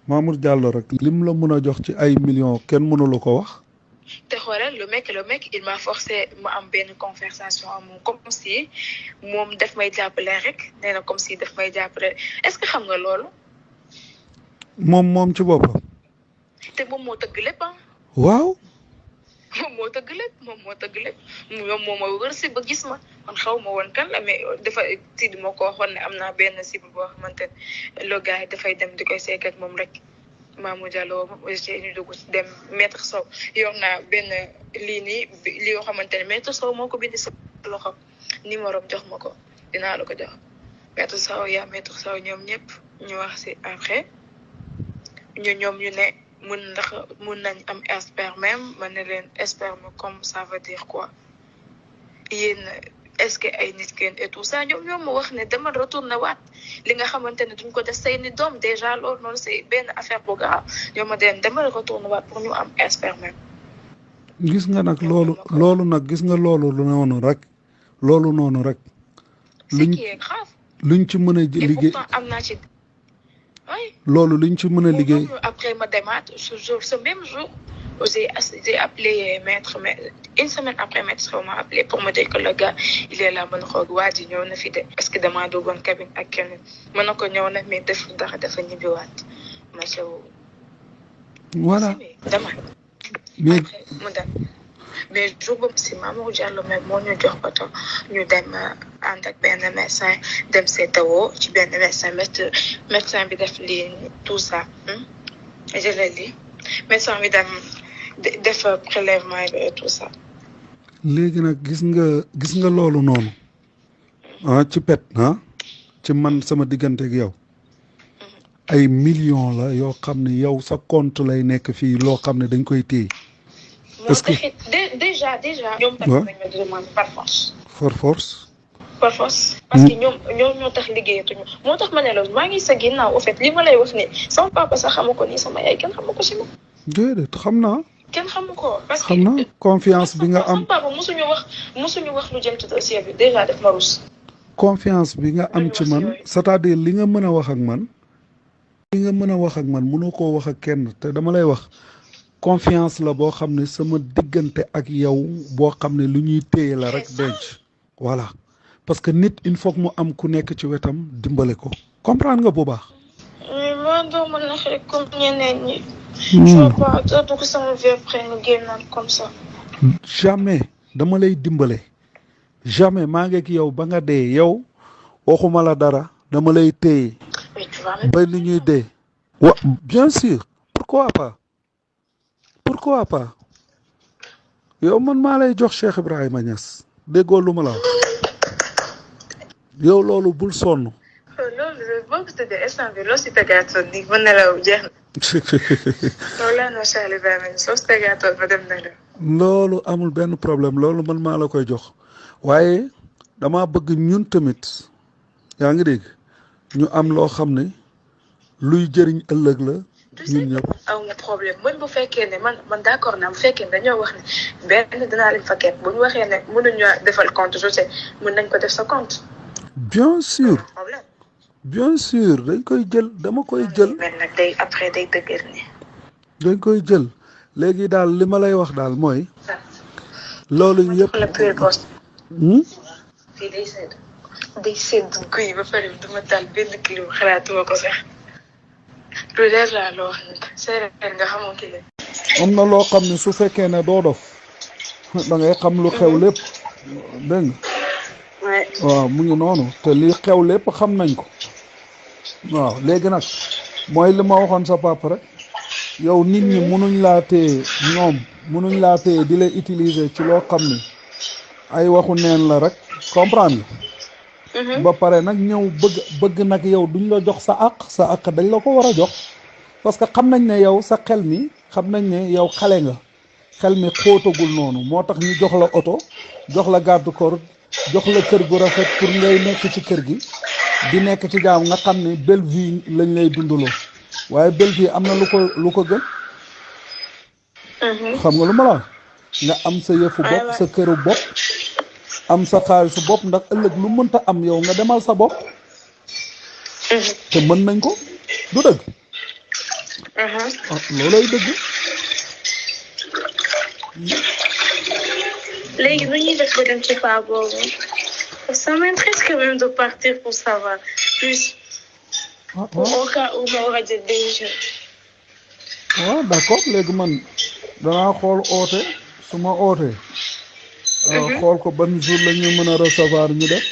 Mamour Diallo rek lim la mën a jox ci ay millions kenn mënulu ko wax. te xoolal le mec il m'a forcé ma am benn conversation ak moom comme si moom daf may jàppale rek nee na comme si daf may jàppale est-ce que xam nga loolu. moom ci boppam. te moom moo tëgg lépp ah. waaw. moom moo tëgg lépp moom moo ma wër si ba gis ma man xaw ma woon kan la mais dafa Sidi moo ko waxoon ne am naa benn cible boo xamante ne le gars yi dafay dem di koy seek ak moom rek. Mamour Diallo aussi ñu dugg dem maître Sow yor naa benn lii nii li yoo xamante ne maître Sow moo ko bind sa loxo numéro jox ma ko dinaa la ko jox maître Sow maître Sow ñoom ñëpp ñu wax si après ñoom ñu ne mun nañ am sperme ma ne leen sperme comme ça veut dire quoi yéen est-ce que ay nit kenn et tout ça ñoom ma wax ne dama retourné waat li nga xamante ne duñ ko def say ni doom déjà loolu noonu c'est benn affaire bu grave ñoom ma dama retourné waat pour ñu am sperme. gis nga nag loolu nag gis nga loolu noonu rek. luñ ci mën a liggéey am naa ci. oui loolu luñ ci mën a liggéey. après ma demaat ce même jour. J'ai appelé maître, mais une semaine après, maître m'a appelé pour me dire que le gars, il est là, mon rogue, wadi, ñëw na fi de, parce que dama dogon cabine ak keneen. Mën ko ñëw na mais def dara dafa ñibbi waat. Ma ci voilà. Dama. Mais mu dem. Mais jour boobu si Mamour Diallo même moo ñu jox oto ñu dem ànd ak benn médecin dem seetawoo ci benn médecin bi def lii tout ça. Je l'ai dit. Médecin bi dem def prélèvement et tout ça. léegi nag gis nga loolu noonu ci pet ci man sama diggante ak yow ay millions la yoo xam ne yow sa compte lay nekk fii loo xam ne dañ koy téye. parce que déjà. ñoom tamit dañ ma demande par force. par force. parce que ñoom ñoo tax liggéeyatuñu moo tax ma ne la maa ngi sa ginnaaw au fait li ma lay wax ni sama papa sax xamu ko nii sama yaay kenn xamu ko si moom. déedéet xam naa. kenn xamu ko parce que xam naa confiance bi nga am. sama papa mosuñu wax lu jëm ci dossier bi déjà def ma rus. confiance bi nga am ci man c'est-à-dire li nga mën a wax ak man. mënoo koo wax ak kenn te dama lay wax confiance la boo xam ne sama diggante ak yow boo xam ne lu ñuy téye la rek denc voilà. parce que nit il faut mu am ku nekk ci wetam dimbale ko comprendre nga bu baax. mais man doo mën a xëy comme ñeneen ñi. je vois pas doo ko sama vie après nga génnaat comme ça. jamais dama lay dimbale jamais maa ngi ak yow ba nga dee yow waxuma la dara dama lay téye. ba li ñuy dee. bien sûr pourquoi pas yow man maa lay jox Cheikh Ibrahima Niass déggoo lu ma la wax. yow loolu bul sonn. loolu boo ko tëddee instant bi loo si tegaatoon nii mën na la jeex na. loolu laa noo Cheikh Ibrahima soo si tegaatoon ma dem na la. loolu amul benn problème loolu man maa la koy jox waaye dama bëgg ñun tamit yaa ngi dégg ñu am loo xam ne luy jëriñ ëllëg la ñun ñëpp. aw ma problème man bu fekkee ne man d'accord naa bu fekkee ne dañoo wax ne benn dinaa leen fa kenn bu ñu waxee ne mënuñu defal compte je sais mën nañ ko def sa compte. bien sûr dañ koy jël dama koy jël. mais nag day après day dëgër ni. dañ koy jël léegi daal li ma lay wax daal mooy. loolu yëpp la pure poste. fii day sedd guy ba pare duma taal benn kilo xalaatuma ko sax. lu leer laa loo wax nag séeréer nga xamoo ki la. am na loo xam ne su fekkee ne doo dof da ngay xam lu xew lépp dégg nga. waaw mu ngi noonu te li xew lépp xam nañ ko waaw léegi nag mooy li ma waxoon sa papa rek yow nit ñi munuñ laa téye di la utiliser ci loo xam ne ay waxu neen la rek comprendre nga. ba pare nag ñëw bëgg nag yow duñ la jox sa àq dañ la ko war a jox parce que xam nañ ne yow sa xel mi xam nañ ne yow xale nga xel mi xóotagul noonu moo tax ñu jox la oto jox la garde corps jox la kër gu rafet pour ngay nekk ci kër gi di nekk ci jaam nga xam ne belle vie lañ lay dundaloo waaye belle vie am na lu ko gën. xam nga lu ma la nga am sa yëfu bopp sa këru bopp am sa xaalisu bopp ndax ëllëg lu mënta am yow nga demal sa bopp. te mën nañ ko du dëgg. loolay dëgg. léegi nu ñuy def ba dem ci paa boobu ça m'intéresse quand même de partir pour savoir plus. au cas où ma war a jël décision. waaw d'accord léegi man danaa xool oote su ma ootee. xool ko ban jour la ñu mën a recevoir ñu def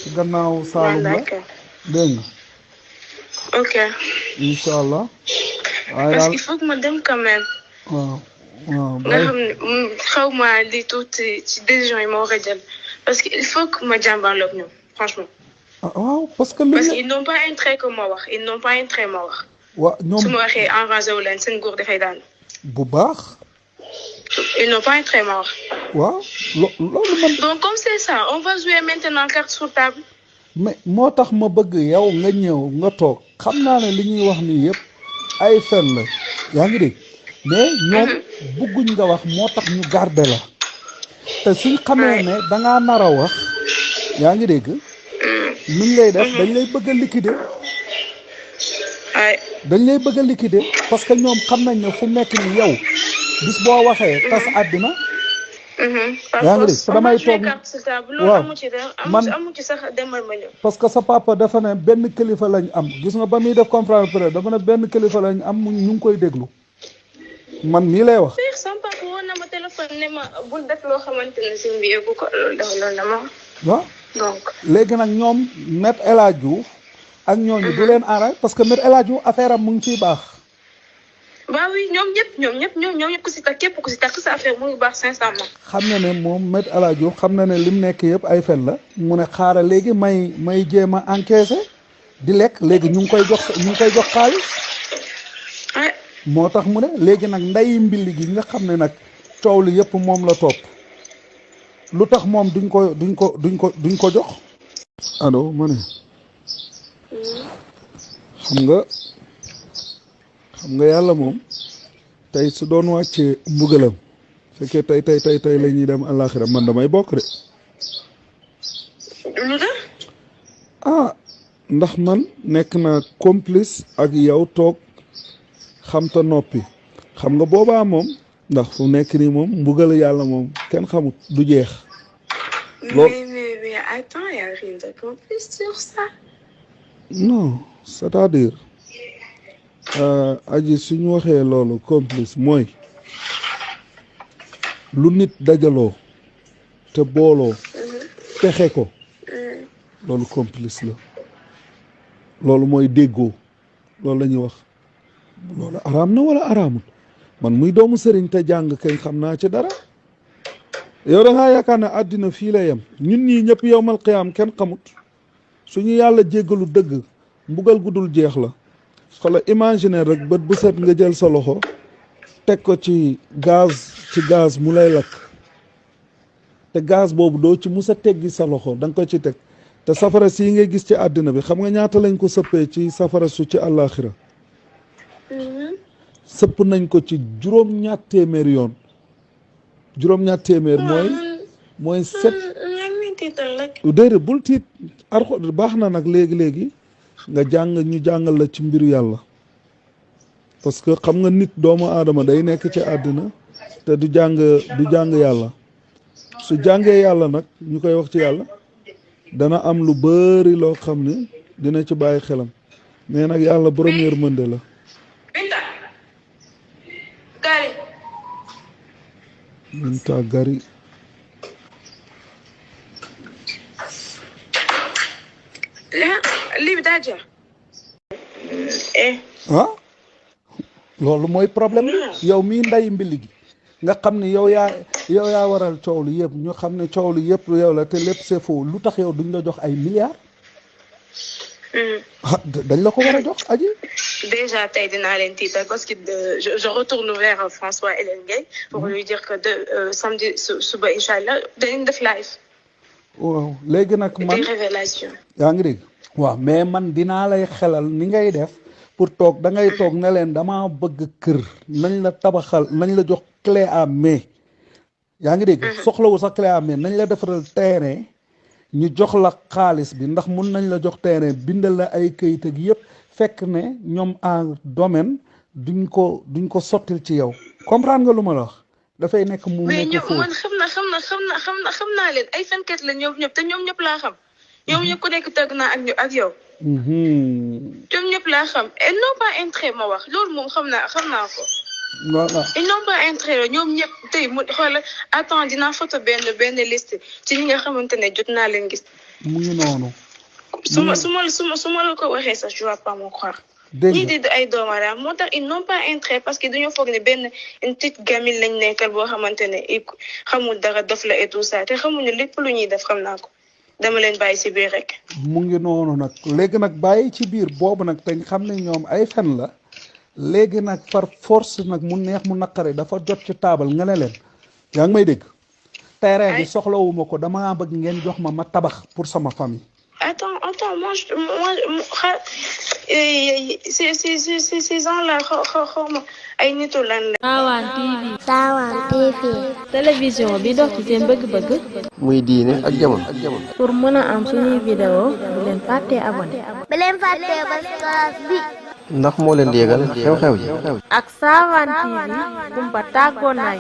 ci gannaaw Saalum la dégg nga. ok. incha allah. waaye parce daal qu'il faut que ma dem quand même. waaw waaw. nga xam ne xaw ma li tuuti ci décision yi ma war a jël parce que il faut que ma jàmbaarloog ñoom franchement. waaw parce que. ils n'ont pas intérêt que ma wax ils n'ont pas intérêt ma wax. waaw ñoom su ma waxee enragé wu leen seen góor dafay daan. bu baax. ils n'ont pas intérêt ma wax. waaw loolu man. donc comme c'est ça on va jouer maintenant carte sur table. mais moo tax ma bëgg yow nga ñëw nga toog xam naa ne li ñuy wax nii yëpp ay fen la yaa ngi dégg mais ñoom bëgguñ nga wax moo tax ñu garder la te suñ xamee ne dangaa nar a wax yaa ngi dégg nuñ lay def dañ lay bëgg a liquider dañ lay bëgg a liquider parce que ñoom xam nañ ne fu nekk ni yow bis boo waxee tas àddina yaa ngi dégg damay toog waaw man amu ci sax demal ma ñëw parce que sa papa dafa ne benn kilifa lañ am gis nga ba muy def conférence presse dafa ne benn kilifa lañ am ñu ngi koy déglu man mii lay wax. sama papa woon na ma téléphone ne ma bul def loo xamante ne si mbir bu ko loolu dafa loolu la ma waaw donc léegi nag ñoom Maître El Hadji Diouf ak ñooñu du leen arrêté parce que Maître El Hadji Diouf affaire am mu ngi ciy baax. waaw oui ñoom ñëpp ku si takk képp ku si takk sa affaire mu ngi baax sincèrement. xam na ne moom Maître El Hadji Diouf xam na ne lim nekk yëpp ay fen la mu ne xaaral léegi may jéem a encaissé di lekk léegi ñu ngi koy jox xaalis. moo tax mu ne léegi nag ndeyi mbilli gi nga xam ne nag coow li yëpp moom la topp lu tax moom duñ ko jox. allo ma ne xam nga yàlla moom tey su doon wàccee mbugalam fekkee tey la ñuy dem àllaaxira man damay bokk de. lu tax. ndax man nekk naa complice ak yow toog xam ta noppi xam nga boobaa moom ndax fu nekk nii moom mbugal yàlla moom kenn xamut du jeex. mais attends, y a rien de complice sur ça. non c'est-à-dire aji suñu waxee loolu complice mooy lu nit dajaloo te booloo pexe ko loolu complice la loolu mooy déggoo loolu la ñuy wax loolu araam na wala araamut man muy doomu sëriñ te jàng kay xam naa ci dara yow da ngaa yaakaar ne àddina fii la yem ñun ñii ñëpp yowmal qiyaam kenn xamut suñu yàlla jéggalu dëgg mbugal gudul jeex la xala imaginer rek bët bu set nga jël sa loxo teg ko ci gaz mu lay lakk te gaz boobu doo ci mus a teggi sa loxo da nga ko ci teg te safara sii ngay gis ci àddina bi xam nga ñaata lañ ko sëppee ci safara su ci àllaaxira sëpp nañ ko ci juróom-ñaar téeméer yoon juróom-ñaar téeméer mooy set déedéet bul tiit arxo baax na nag léegi nga ñu jàngal la ci mbiru yàlla parce que xam nga nit doomu aadama day nekk ci àddina te du jàng yàlla su jàngee yàlla nag ñu koy wax ci yàlla dana am lu bari loo xam ne dina ci bàyyi xelam mais nag yàlla borom yërmande la. Binta Gari. lii bi daa jeex. loolu mooy problème bi yow mii nday mbili gi nga xam ne yow yaa waral coow li yëpp ñu xam ne coow li yëpp yow la te lépp c'est faux lu tax yow duñ la jox ay milliards. dañ la ko war a jox aji. déjà tey dinaa leen tiital parce que je retourne vers François Hélène Gueye pour lui dire que samedi suba incha allah dañuy def live. waaw léegi nag man des révélations. yaa ngi dégg. waaw mais man dinaa lay xelal ni ngay def pour toog da ngay toog ne leen damaa bëgg kër nañ la tabaxal nañ la jox clé à main yaa ngi dégg. soxlawu sax clé à main nañ la defaral terrain ñu jox la xaalis bi ndax mun nañ la jox terrain bindal la ay këyit ak yëpp fekk ne ñoom en domaine duñ ko sottil ci yow comprendre nga lu ma la wax dafay nekk mu mais nekk ñoom foofu man xam naa leen ay fenkat la ñoom ñëpp te ñoom ñëpp laa xam ñoom ñëpp ku nekk tëgg naa ak yow ñoom ñëpp laa xam et non pas intérêt ma wax loolu moom xam naa ko voilà ils n'ont pas intérêt ñoom ñëpp tey mu xoolal attends dinaa photo benn liste ci ñi nga xamante ne jot naa leen gis mu ngi noonu su ma la ko waxee sax je vois pas mon croire ñii di ay doomaraam moo tax ils n'ont pas intérêt parce que dañoo foog ne benn une petite gamine lañ nekkal boo xamante ne xamul dara dof la et tout ça te xamuñu lépp lu ñuy def xam naa ko dama leen bàyyi ci biir rek mu ngi noonu nag léegi nag bàyyi ci biir boobu nag te xam ne ñoom ay fen la léegi nag par force nag mu neex mu naqare dafa jot ci taabal nga ne leen yaa ngi may dégg terrain bi soxlawuma ko dama bëgg ngeen jox ma tabax pour sama famille Attends, moi, ces gens-là, ay nitu lan la. Sawan TV. télévision bi dox ci seen bëgg-bëgg. muy diine ak jamono. pour mën a am suñuy vidéo bu leen fàttee abonné. bu leen fàttee ba bi. ndax moo leen di yégal xew-xew yi. ak Sawan TV kumpa tàggoo naa